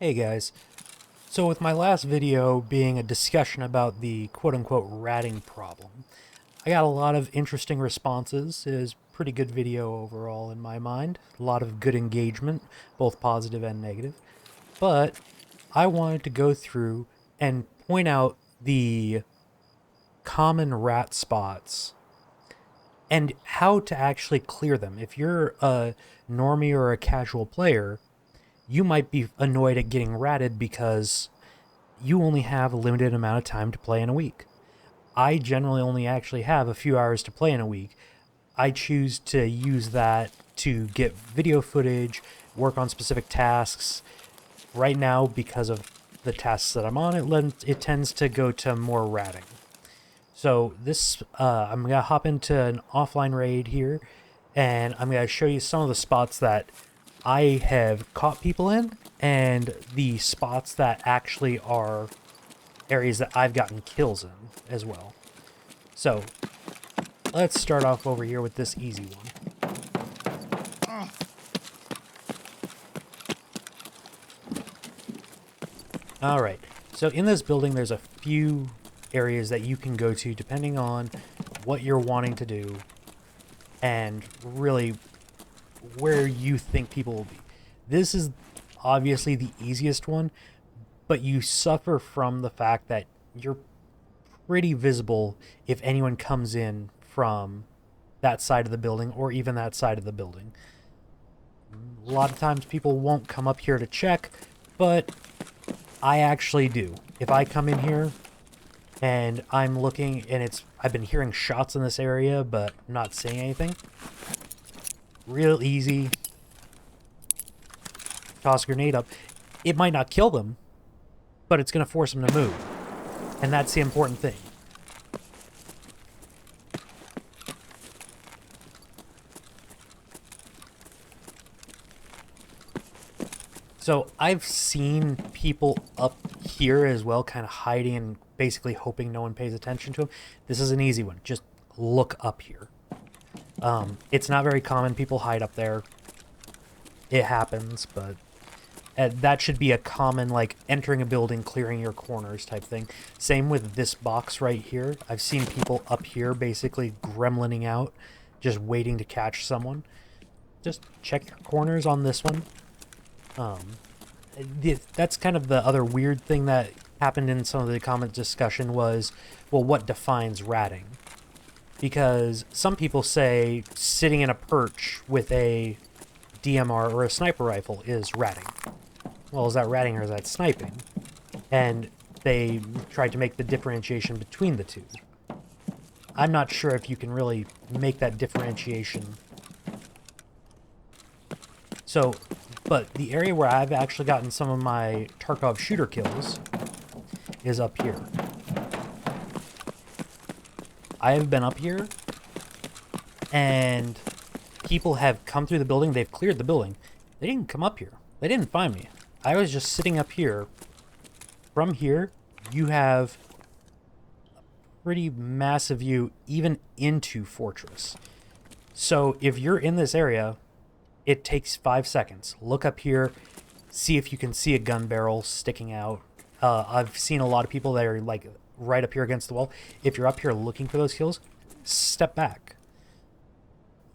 Hey guys, so with my last video being a discussion about the quote-unquote ratting problem, I got a lot of interesting responses. It was a pretty good video overall in my mind. A lot of good engagement, both positive and negative. But I wanted to go through and point out the common rat spots and how to actually clear them. If you're a normie or a casual player, you might be annoyed at getting ratted because you only have a limited amount of time to play in a week. I generally only actually have a few hours to play in a week. I choose to use that to get video footage, work on specific tasks. Right now, because of the tasks that I'm on, it tends to go to more ratting. So I'm gonna hop into an offline raid here, and I'm gonna show you some of the spots that I have caught people in, and the spots that actually are areas that I've gotten kills in as well. So let's start off over here with this easy one. Alright, so in this building there's a few areas that you can go to depending on what you're wanting to do and really where you think people will be. This is obviously the easiest one, but you suffer from the fact that you're pretty visible if anyone comes in from that side of the building or even that side of the building. A lot of times people won't come up here to check, but I actually do. If I come in here and I'm looking and I've been hearing shots in this area but not seeing anything, real easy, toss a grenade up. It might not kill them, but it's going to force them to move. And that's the important thing. So I've seen people up here as well, kind of hiding and basically hoping no one pays attention to them. This is an easy one. Just look up here. It's not very common. People hide up there. It happens, but that should be a common, like, entering a building, clearing your corners type thing. Same with this box right here. I've seen people up here basically gremlining out, just waiting to catch someone. Just check your corners on this one. That's kind of the other weird thing that happened in some of the comment discussion was, well, what defines ratting? Because some people say sitting in a perch with a DMR or a sniper rifle is ratting. Well, is that ratting or is that sniping? And they tried to make the differentiation between the two. I'm not sure if you can really make that differentiation. So, but the area where I've actually gotten some of my Tarkov shooter kills is up here. I have been up here, and people have come through the building. They've cleared the building. They didn't come up here. They didn't find me. I was just sitting up here. From here, you have a pretty massive view even into Fortress. So if you're in this area, it takes 5 seconds. Look up here, see if you can see a gun barrel sticking out. I've seen a lot of people that are like right up here against the wall. If you're up here looking for those kills, step back.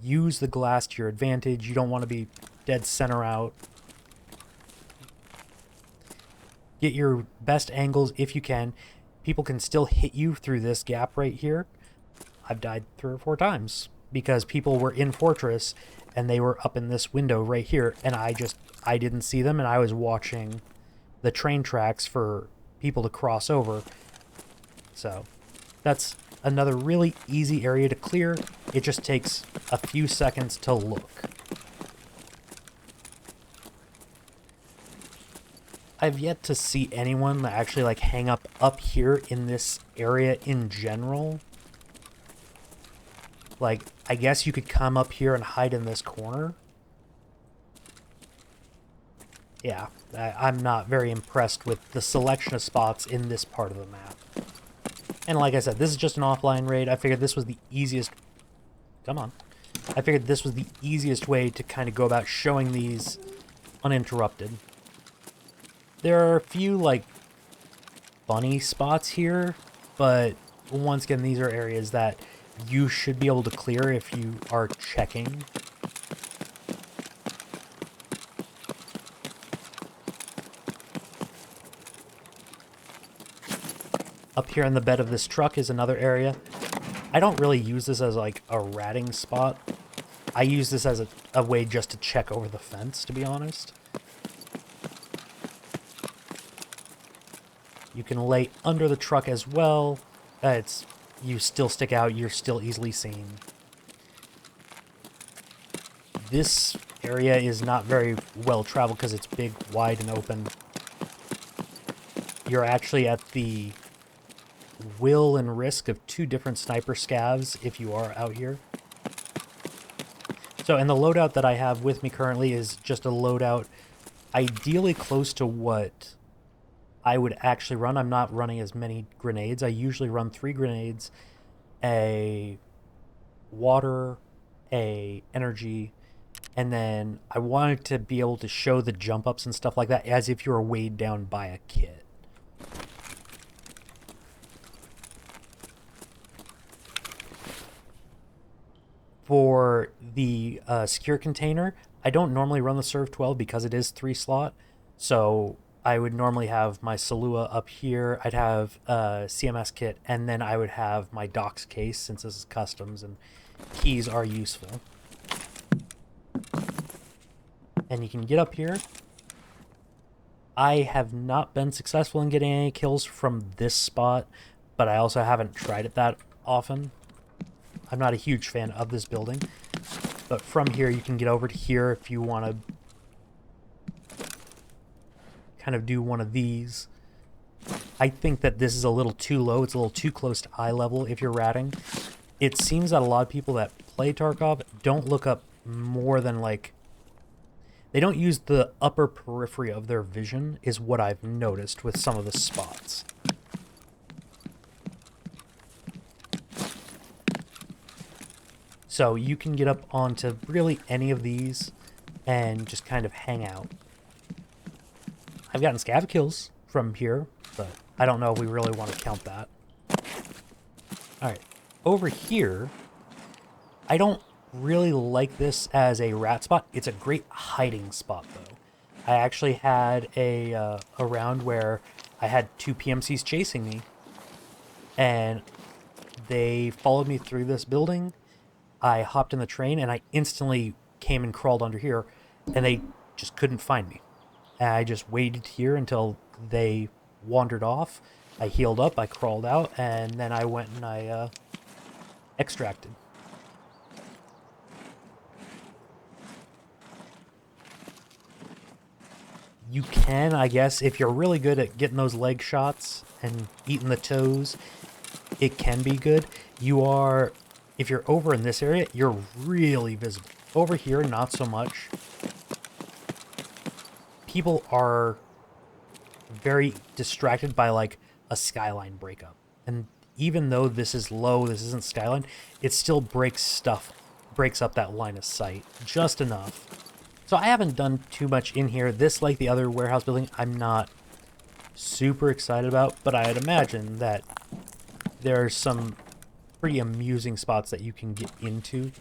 Use the glass to your advantage. You don't want to be dead center out. Get your best angles if you can. People can still hit you through this gap right here. I've died 3 or 4 times because people were in Fortress and they were up in this window right here, and I didn't see them, and I was watching the train tracks for people to cross over. So that's another really easy area to clear. It just takes a few seconds to look. I've yet to see anyone that actually like hang up here in this area in general. Like, I guess you could come up here and hide in this corner. Yeah, I'm not very impressed with the selection of spots in this part of the map. And like I said, this is just an offline raid. I figured this was the easiest... Come on. I figured this was the easiest way to kind of go about showing these uninterrupted. There are a few, like, funny spots here, but once again, these are areas that you should be able to clear if you are checking. Up here in the bed of this truck is another area. I don't really use this as, like, a ratting spot. I use this as a way just to check over the fence, to be honest. You can lay under the truck as well. You still stick out, you're still easily seen. This area is not very well traveled because it's big, wide, and open. You're actually at the will and risk of 2 different sniper scavs if you are out here. So, and the loadout that I have with me currently is just a loadout ideally close to what I would actually run. I'm not running as many grenades. I usually run 3 grenades, a water, a energy, and then I wanted to be able to show the jump ups and stuff like that as if you were weighed down by a kit. For the secure container, I don't normally run the Serve 12 because it is 3 slot. So I would normally have my Salua up here. I'd have a CMS kit, and then I would have my Docs case since this is customs and keys are useful. And you can get up here. I have not been successful in getting any kills from this spot, but I also haven't tried it that often. I'm not a huge fan of this building, but from here you can get over to here if you want to kind of do one of these. I think that this is a little too low. It's a little too close to eye level if you're ratting. It seems that a lot of people that play Tarkov don't look up more than, like, they don't use the upper periphery of their vision, is what I've noticed with some of the spots. So you can get up onto really any of these and just kind of hang out. I've gotten scav kills from here, but I don't know if we really want to count that. Alright, over here, I don't really like this as a rat spot. It's a great hiding spot, though. I actually had a round where I had 2 PMCs chasing me, and they followed me through this building. I hopped in the train, and I instantly came and crawled under here, and they just couldn't find me. And I just waited here until they wandered off. I healed up, I crawled out, and then I went and I extracted. You can, I guess, if you're really good at getting those leg shots and eating the toes, it can be good. If you're over in this area, you're really visible. Over here, not so much. People are very distracted by, like, a skyline breakup. And even though this is low, this isn't skyline, it still breaks up that line of sight just enough. So I haven't done too much in here. This, like the other warehouse building, I'm not super excited about, but I'd imagine that there are some pretty amusing spots that you can get into.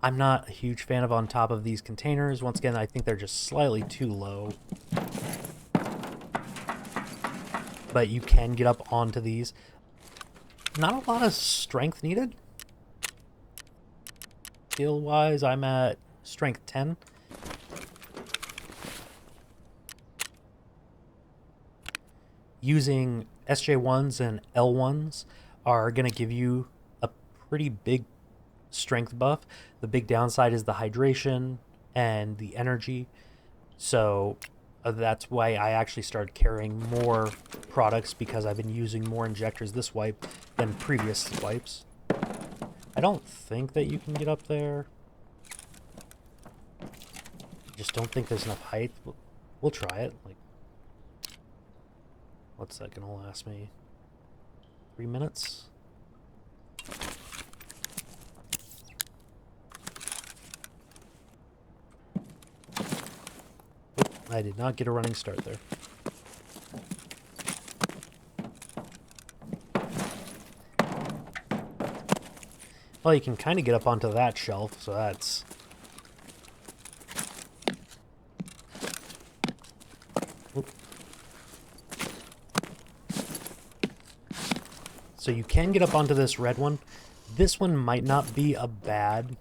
I'm not a huge fan of on top of these containers. Once again, I think they're just slightly too low. But you can get up onto these. Not a lot of strength needed. Skill-wise, I'm at strength 10. Using SJ1s and L1s are going to give you a pretty big strength buff. The big downside is the hydration and the energy. So that's why I actually started carrying more products, because I've been using more injectors this wipe than previous wipes. I don't think that you can get up there. I just don't think there's enough height. We'll try it. Like, what's that gonna last me? 3 minutes? I did not get a running start there. Well, you can kind of get up onto that shelf, so that's... Oop. So you can get up onto this red one. This one might not be a bad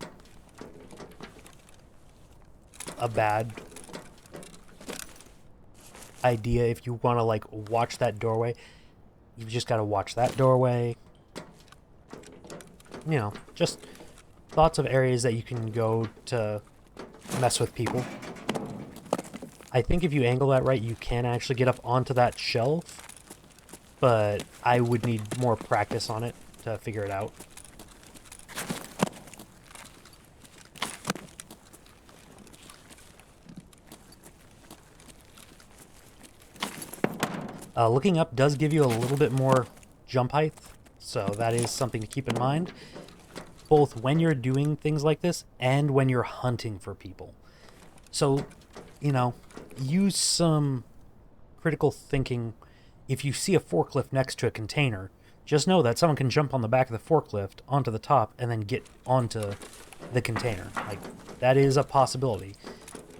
idea if you want to, like, watch that doorway. You've just got to watch that doorway. You know, just thoughts of areas that you can go to mess with people. I think if you angle that right, you can actually get up onto that shelf, but I would need more practice on it to figure it out. Looking up does give you a little bit more jump height, so that is something to keep in mind, both when you're doing things like this and when you're hunting for people. So, you know, use some critical thinking. If you see a forklift next to a container, just know that someone can jump on the back of the forklift onto the top and then get onto the container. Like, that is a possibility.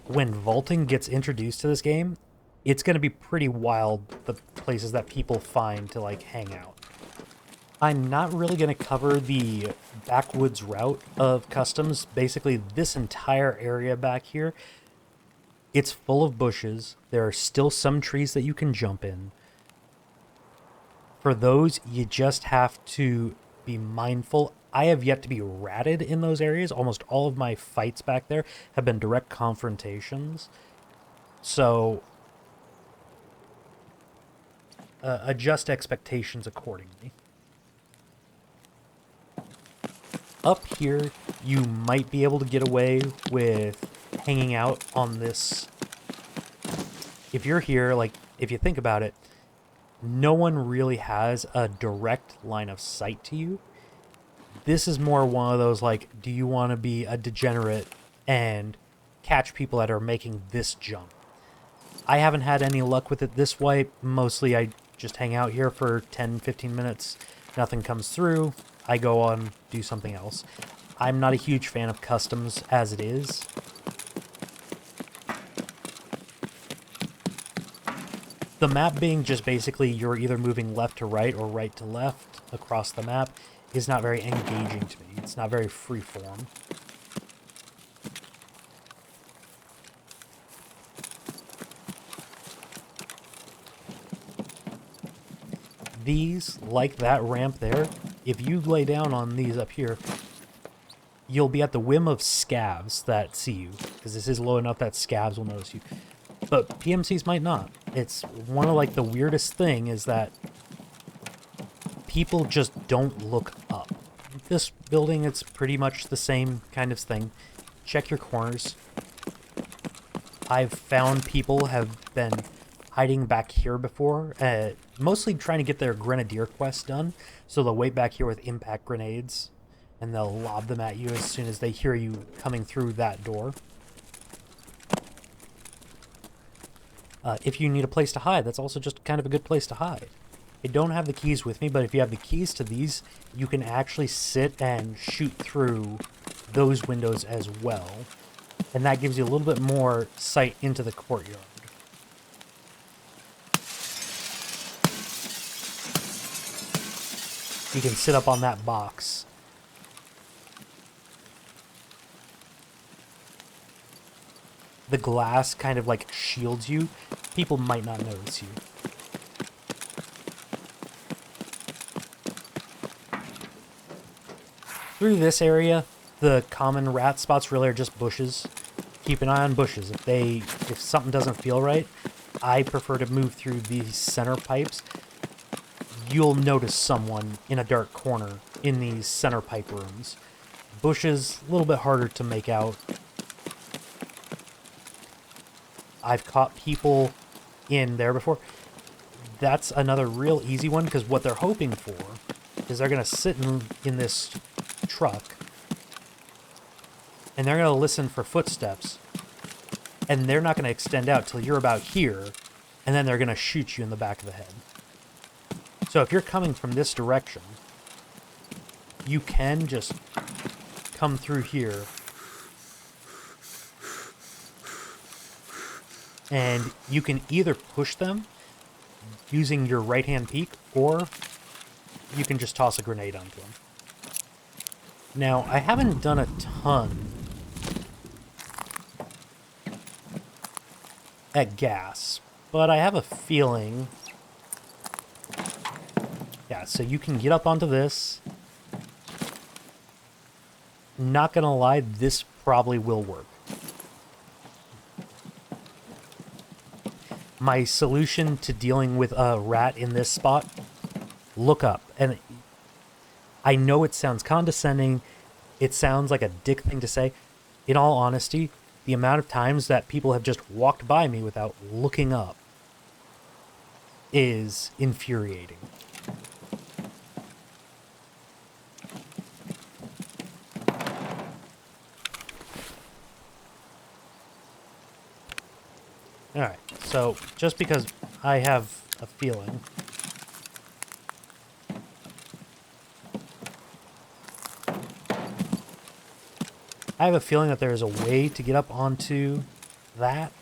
When vaulting gets introduced to this game, it's going to be pretty wild, the places that people find to, like, hang out. I'm not really going to cover the backwoods route of customs. Basically, this entire area back here, it's full of bushes. There are still some trees that you can jump in. For those, you just have to be mindful. I have yet to be ratted in those areas. Almost all of my fights back there have been direct confrontations. So adjust expectations accordingly. Up here, you might be able to get away with hanging out on this. If you're here, like, if you think about it, no one really has a direct line of sight to you. This is more one of those, like, do you want to be a degenerate and catch people that are making this jump? I haven't had any luck with it this way. Mostly I just hang out here for 10-15 minutes. Nothing comes through. I go on, do something else. I'm not a huge fan of customs as it is. The map being just basically you're either moving left to right or right to left across the map is not very engaging to me. It's not very freeform. These, like that ramp there, if you lay down on these up here, you'll be at the whim of scavs that see you, because this is low enough that scavs will notice you. But PMCs might not. It's one of, like, the weirdest thing is that people just don't look up. This building, it's pretty much the same kind of thing. Check your corners. I've found people have been hiding back here before, mostly trying to get their grenadier quest done, so they'll wait back here with impact grenades, and they'll lob them at you as soon as they hear you coming through that door. If you need a place to hide, that's also just kind of a good place to hide. I don't have the keys with me, but if you have the keys to these, you can actually sit and shoot through those windows as well, and that gives you a little bit more sight into the courtyard. You can sit up on that box. The glass kind of, like, shields you. People might not notice you. Through this area, the common rat spots really are just bushes. Keep an eye on bushes. If something doesn't feel right, I prefer to move through these center pipes. You'll notice someone in a dark corner in these center pipe rooms. Bushes, a little bit harder to make out. I've caught people in there before. That's another real easy one, because what they're hoping for is they're going to sit in this truck, and they're going to listen for footsteps. and they're not going to extend out till you're about here, and then they're going to shoot you in the back of the head. So if you're coming from this direction, you can just come through here, and you can either push them using your right-hand peek, or you can just toss a grenade onto them. Now, I haven't done a ton at gas, but I have a feeling... Yeah, so you can get up onto this. Not gonna lie, this probably will work. My solution to dealing with a rat in this spot, look up. And I know it sounds condescending, it sounds like a dick thing to say. In all honesty, the amount of times that people have just walked by me without looking up is infuriating. Alright, so just because I have a feeling... I have a feeling that there is a way to get up onto that.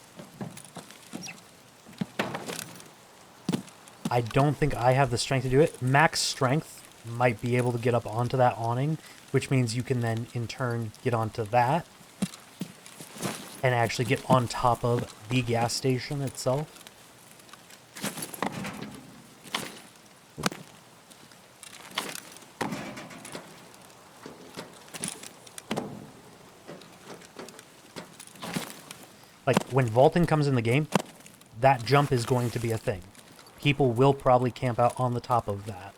I don't think I have the strength to do it. Max strength might be able to get up onto that awning, which means you can then, in turn, get onto that and actually get on top of the gas station itself. Like, when vaulting comes in the game, that jump is going to be a thing. People will probably camp out on the top of that.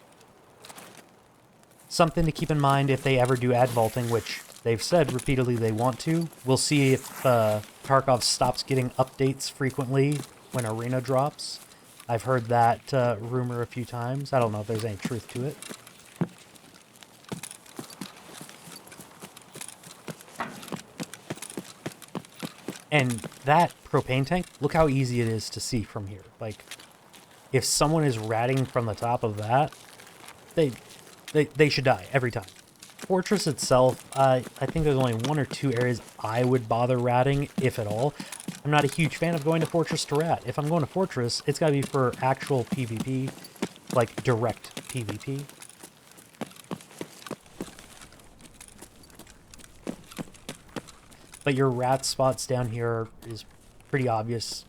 Something to keep in mind if they ever do add vaulting, which they've said repeatedly they want to. We'll see if Tarkov stops getting updates frequently when Arena drops. I've heard that rumor a few times. I don't know if there's any truth to it. And that propane tank, look how easy it is to see from here. Like, if someone is ratting from the top of that, they should die every time. Fortress itself, I think there's only one or two areas I would bother ratting, if at all. I'm not a huge fan of going to Fortress to rat. If I'm going to Fortress, it's got to be for actual PvP, like direct PvP. But your rat spots down here is pretty obvious.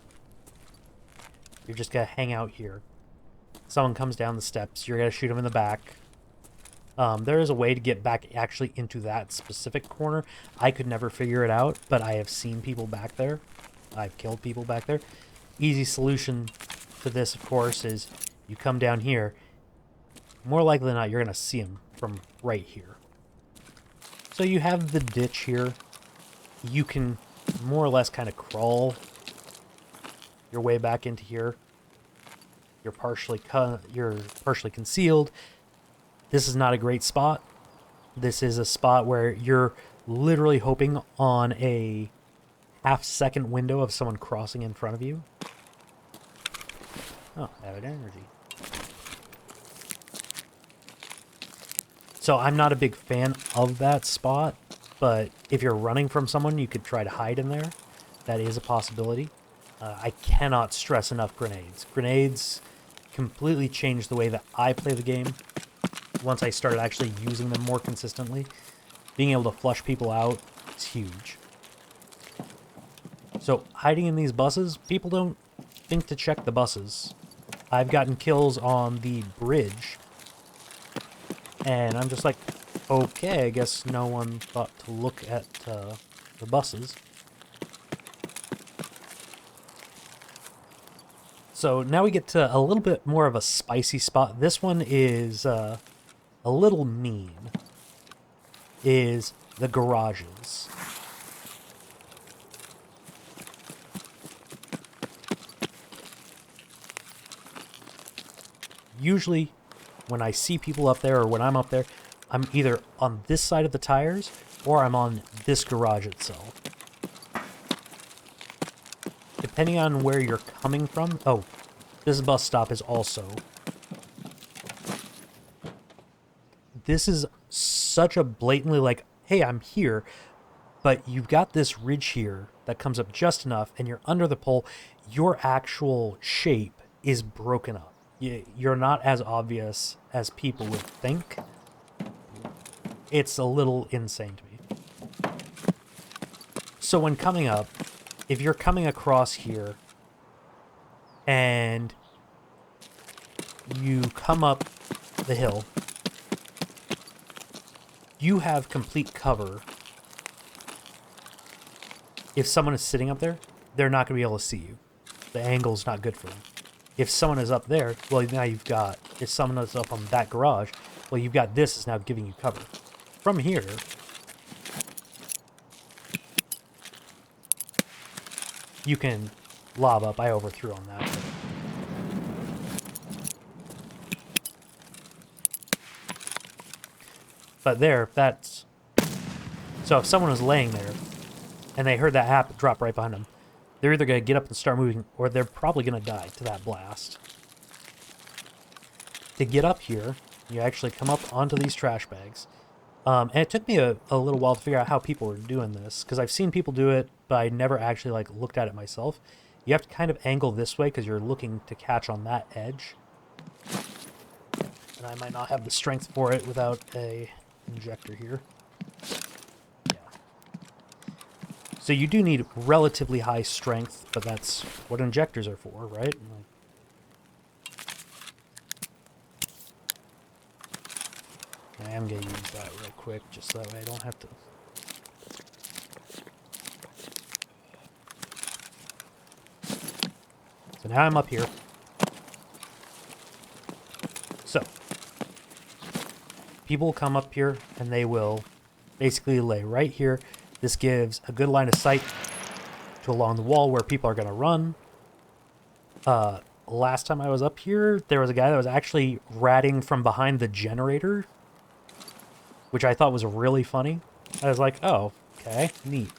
You're just going to hang out here. Someone comes down the steps, you're going to shoot them in the back. There is a way to get back actually into that specific corner. I could never figure it out, but I have seen people back there. I've killed people back there. Easy solution to this, of course, is you come down here. More likely than not, you're going to see them from right here. So you have the ditch here. You can more or less kind of crawl your way back into here. You're partially concealed. This is not a great spot. This is a spot where you're literally hoping on a half-second window of someone crossing in front of you. Oh, added energy. So I'm not a big fan of that spot. But if you're running from someone, you could try to hide in there. That is a possibility. I cannot stress enough grenades. Grenades completely changed the way that I play the game. Once I started actually using them more consistently, being able to flush people out is huge. So hiding in these buses, people don't think to check the buses. I've gotten kills on the bridge, and I'm just like, okay, I guess no one thought to look at the buses. So now we get to a little bit more of a spicy spot. This one is a little mean. Is the garages. Usually, when I see people up there or when I'm up there, I'm either on this side of the tires or I'm on this garage itself. depending on where you're coming from... Oh, this bus stop is also... This is such a blatantly like, hey, I'm here, but you've got this ridge here that comes up just enough, and you're under the pole. Your actual shape is broken up. You're not as obvious as people would think. It's a little insane to me. So when coming up, if you're coming across here and you come up the hill, you have complete cover. If someone is sitting up there, they're not going to be able to see you. The angle's not good for them. If someone is up there, well, now you've got... If someone is up on that garage, well, you've got this is now giving you cover. From here, you can lob up. I overthrew on that. But there, that's... So if someone was laying there, and they heard that happen, drop right behind them, they're either going to get up and start moving, or they're probably going to die to that blast. To get up here, you actually come up onto these trash bags. And it took me a little while to figure out how people were doing this, because I've seen people do it, but I never actually like looked at it myself. You have to kind of angle this way, because you're looking to catch on that edge. And I might not have the strength for it without a injector here. So you do need relatively high strength, but that's what injectors are for, right? I am going to use that real quick, just so that way I don't have to... So now I'm up here. So, people will come up here, and they will basically lay right here. This gives a good line of sight to along the wall where people are going to run. Last time I was up here, there was a guy that was actually ratting from behind the generator, which I thought was really funny. I was like, oh, okay, neat.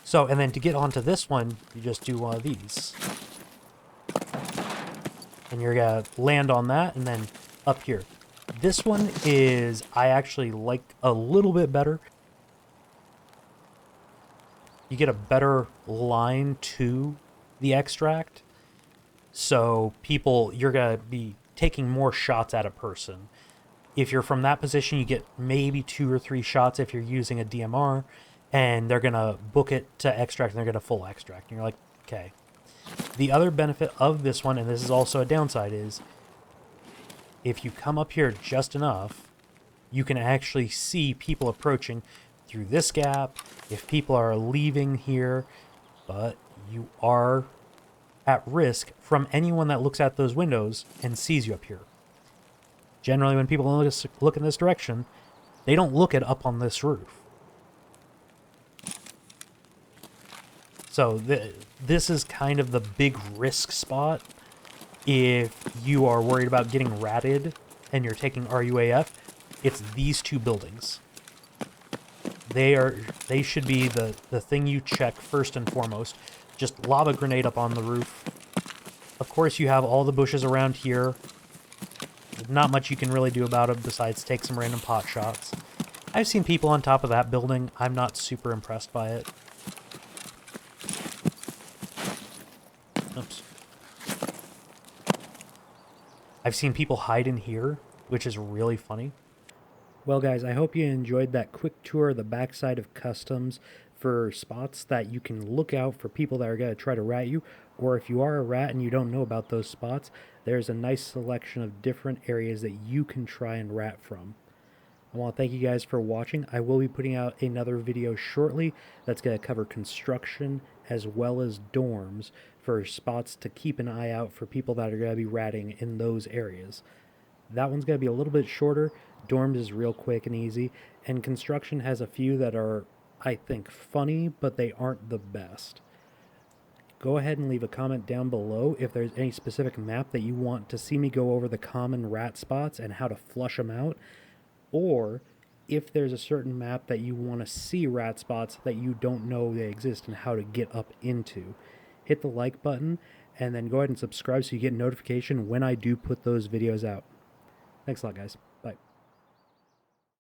So, and then to get onto this one, you just do one of these. And you're going to land on that, and then up here. This one is, I actually like a little bit better. You get a better line to the extract. So people, you're going to be taking more shots at a person. If you're from that position, you get maybe 2 or 3 shots if you're using a DMR, and they're going to book it to extract, and they're going to full extract. And you're like, okay. The other benefit of this one, and this is also a downside, is if you come up here just enough, you can actually see people approaching through this gap, if people are leaving here, but you are at risk from anyone that looks at those windows and sees you up here. Generally, when people look in this direction, they don't look at up on this roof. So this is kind of the big risk spot if you are worried about getting ratted and you're taking RUAF. It's these 2 buildings. They should be the thing you check first and foremost. Just lob a grenade up on the roof. Of course, you have all the bushes around here. There's not much you can really do about it besides take some random pot shots. I've seen people on top of that building. I'm not super impressed by it. Oops. I've seen people hide in here, which is really funny. Well, guys, I hope you enjoyed that quick tour of the backside of Customs for spots that you can look out for people that are going to try to rat you, or if you are a rat and you don't know about those spots, there's a nice selection of different areas that you can try and rat from. I want to thank you guys for watching. I will be putting out another video shortly that's going to cover construction as well as dorms for spots to keep an eye out for people that are going to be ratting in those areas. That one's going to be a little bit shorter. Dorms is real quick and easy, and construction has a few that are, I think, funny, but they aren't the best. Go ahead and leave a comment down below if there's any specific map that you want to see me go over the common rat spots and how to flush them out, or if there's a certain map that you want to see rat spots that you don't know they exist and how to get up into. Hit the like button and then go ahead and subscribe so you get notification when I do put those videos out. Thanks a lot, guys.